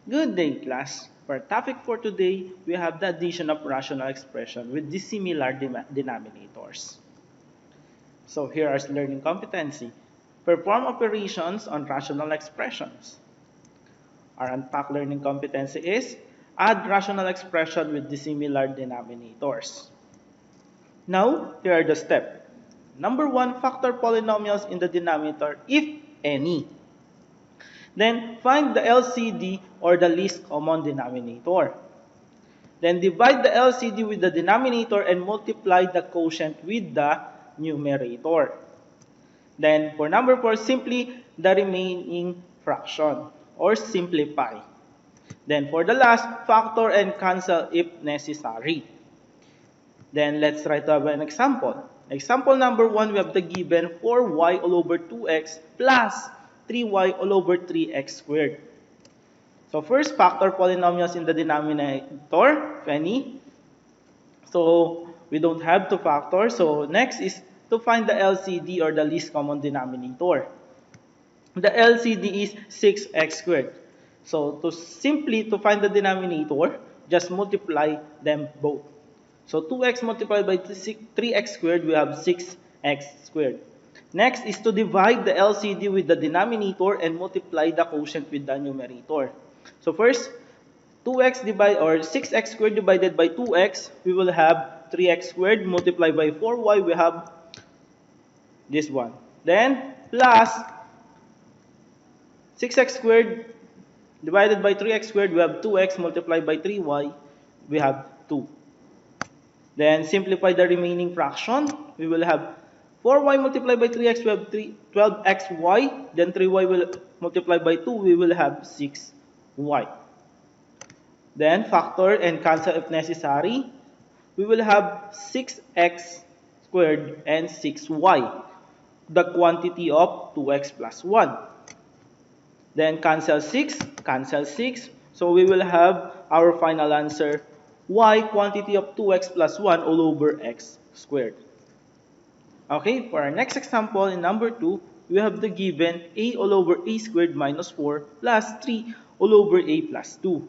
Good day, class. For our topic for today, we have the addition of rational expression with dissimilar denominators. So here is learning competency. Perform operations on rational expressions. Our unpacked learning competency is add rational expression with dissimilar denominators. Now, here are the steps. Number one, factor polynomials in the denominator if any. Then find the LCD or the least common denominator. Then divide the LCD with the denominator and multiply the quotient with the numerator. Then for number 4, simply the remaining fraction or simplify. Then for the last, factor and cancel if necessary. Then let's try to have an example. Example number 1, we have the given 4y all over 2x plus 3y all over 3x squared. So first, factor polynomials in the denominator, if any. So we don't have to factor. So next is to find the LCD or the least common denominator. The LCD is 6x squared. So to find the denominator, just multiply them both. So 2x multiplied by 3x squared, we have 6x squared. Next is to divide the LCD with the denominator and multiply the quotient with the numerator. So first, 6x squared divided by 2x, we will have 3x squared multiplied by 4y, we have this one. Then plus 6x squared divided by 3x squared, we have 2x multiplied by 3y, we have 2. Then simplify the remaining fraction. We will have 4y multiplied by 3x, we have 12xy. Then 3y will multiply by 2, we will have 6y. Then factor and cancel if necessary. We will have 6x squared and 6y, the quantity of 2x plus 1. Then cancel 6. So we will have our final answer, y quantity of 2x plus 1 all over x squared. Okay, for our next example, in number 2, we have the given a all over a squared minus 4 plus 3 all over a plus 2.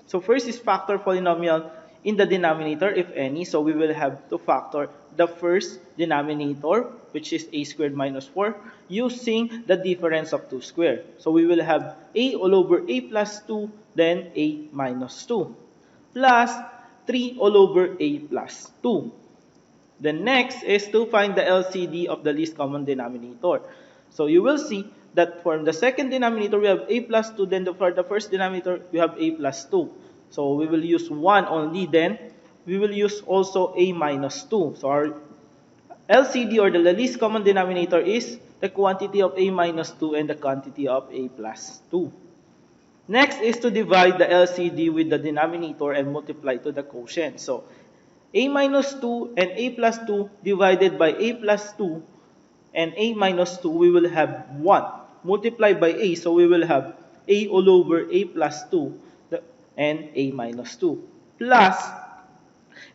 So first is factor polynomial in the denominator, if any. So we will have to factor the first denominator, which is a squared minus 4, using the difference of 2 squared. So we will have a all over a plus 2, then a minus 2, plus 3 all over a plus 2. The next is to find the LCD of the least common denominator. So you will see that for the second denominator, we have a plus 2. Then for the first denominator, we have a plus 2. So we will use 1 only. Then we will use also a minus 2. So our LCD or the least common denominator is the quantity of a minus 2 and the quantity of a plus 2. Next is to divide the LCD with the denominator and multiply to the quotient. So a minus 2 and a plus 2 divided by a plus 2 and a minus 2, we will have 1. Multiplied by a, so we will have a all over a plus 2 and a minus 2. Plus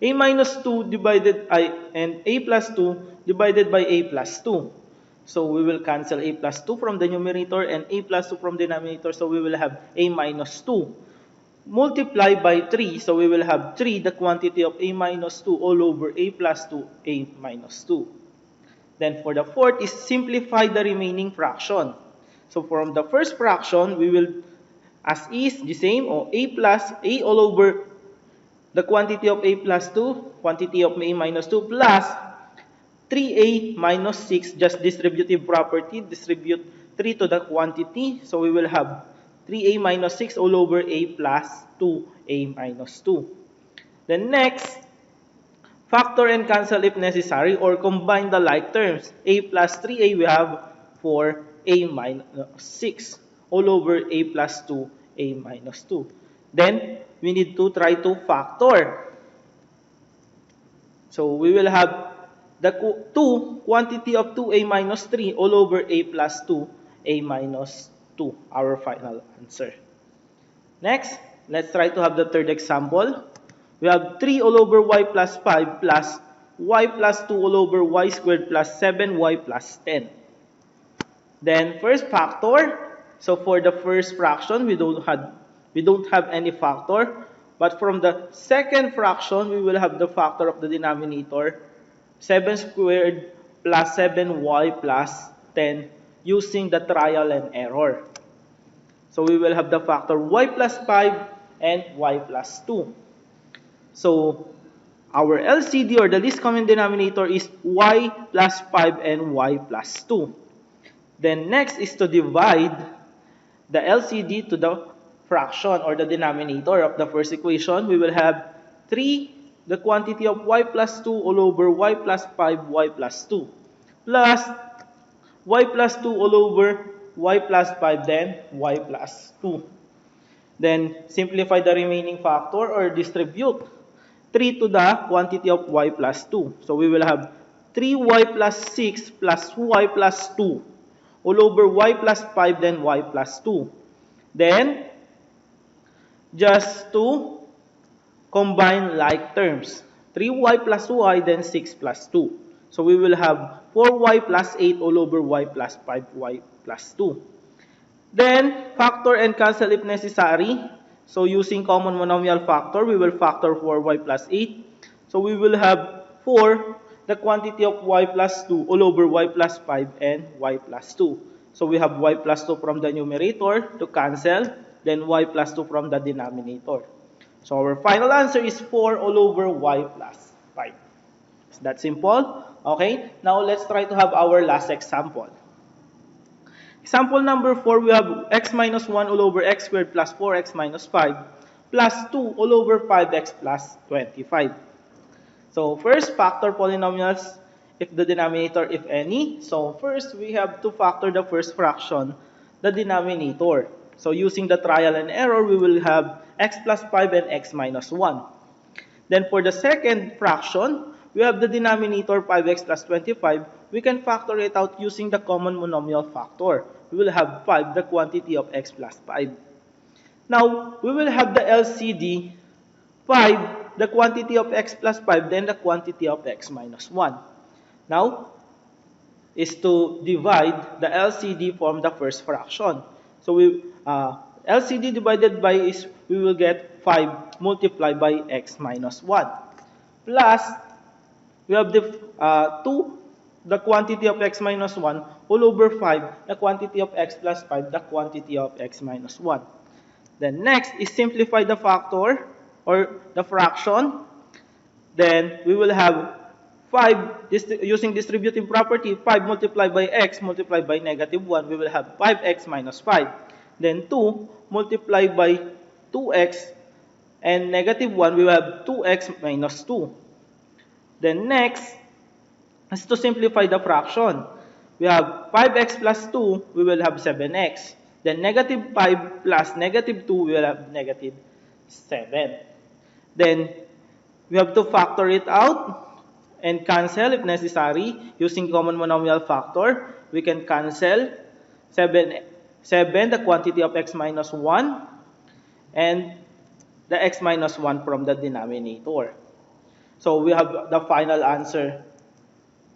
a minus 2 divided and a plus 2 divided by a plus 2. So we will cancel a plus 2 from the numerator and a plus 2 from the denominator. So we will have a minus 2. Multiply by 3. So we will have 3, the quantity of a minus 2 all over a plus 2, a minus 2. Then for the fourth is simplify the remaining fraction. So from the first fraction, we will, as is, the same, or a plus, a all over the quantity of a plus 2, quantity of a minus 2, plus 3a minus 6, just distributive property, distribute 3 to the quantity. So we will have 3a minus 6 all over a plus 2a minus 2. Then next, factor and cancel if necessary or combine the like terms. A plus 3a we have 4a minus 6 all over a plus 2a minus 2. Then we need to try to factor. So we will have the 2 quantity of 2a minus 3 all over a plus 2a minus 2, our final answer. Next, let's try to have the third example. We have 3 all over y plus 5 plus y plus 2 all over y squared plus 7y plus 10. Then first factor. So for the first fraction, we don't have we don't have any factor. But from the second fraction, we will have the factor of the denominator, 7 squared plus 7y plus 10, using the trial and error. So we will have the factor y plus 5 and y plus 2. So our LCD, or the least common denominator, is y plus 5 and y plus 2. Then next is to divide the LCD to the fraction or the denominator of the first equation. We will have 3, the quantity of y plus 2 all over y plus 5 y plus 2, plus y plus 2 all over y plus 5, then y plus 2. Then simplify the remaining factor or distribute 3 to the quantity of y plus 2. So we will have 3y plus 6 plus y plus 2 all over y plus 5, then y plus 2. Then, just to combine like terms. 3y plus y, then 6 plus 2. So we will have 4y plus 8 all over y plus 5y plus 2. Then, factor and cancel if necessary. So using common monomial factor, we will factor 4y plus 8. So we will have 4, the quantity of y plus 2 all over y plus 5 and y plus 2. So we have y plus 2 from the numerator to cancel, then y plus 2 from the denominator. So our final answer is 4 all over y plus 5. Is that simple? Okay, now let's try to have our last example. Example number 4, we have x minus 1 all over x squared plus 4x minus 5 plus 2 all over 5x plus 25. So first, factor polynomials if the denominator, if any. So first, we have to factor the first fraction, the denominator. So using the trial and error, we will have x plus 5 and x minus 1. Then for the second fraction, we have the denominator 5x plus 25. We can factor it out using the common monomial factor. We will have 5, the quantity of x plus 5. Now, we will have the LCD 5, the quantity of x plus 5, then the quantity of x minus 1. Now, is to divide the LCD from the first fraction. So LCD divided by is, we will get 5 multiplied by x minus 1. Plus, we have the 2, the quantity of x minus 1, all over 5, the quantity of x plus 5, the quantity of x minus 1. Then next is simplify the factor or the fraction. Then we will have 5, using distributive property, 5 multiplied by x multiplied by negative 1, we will have 5x minus 5. Then 2 multiplied by 2x and negative 1, we will have 2x minus 2. Then next is to simplify the fraction. We have 5x plus 2, we will have 7x. Then negative 5 plus negative 2, we will have negative 7. Then we have to factor it out and cancel if necessary. Using common monomial factor, we can cancel 7, the quantity of x minus 1, and the x minus 1 from the denominator. So we have the final answer,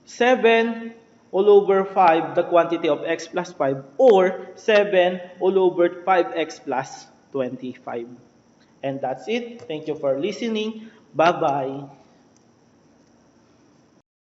7 all over 5, the quantity of x plus 5, or 7 all over 5x plus 25. And that's it. Thank you for listening. Bye-bye.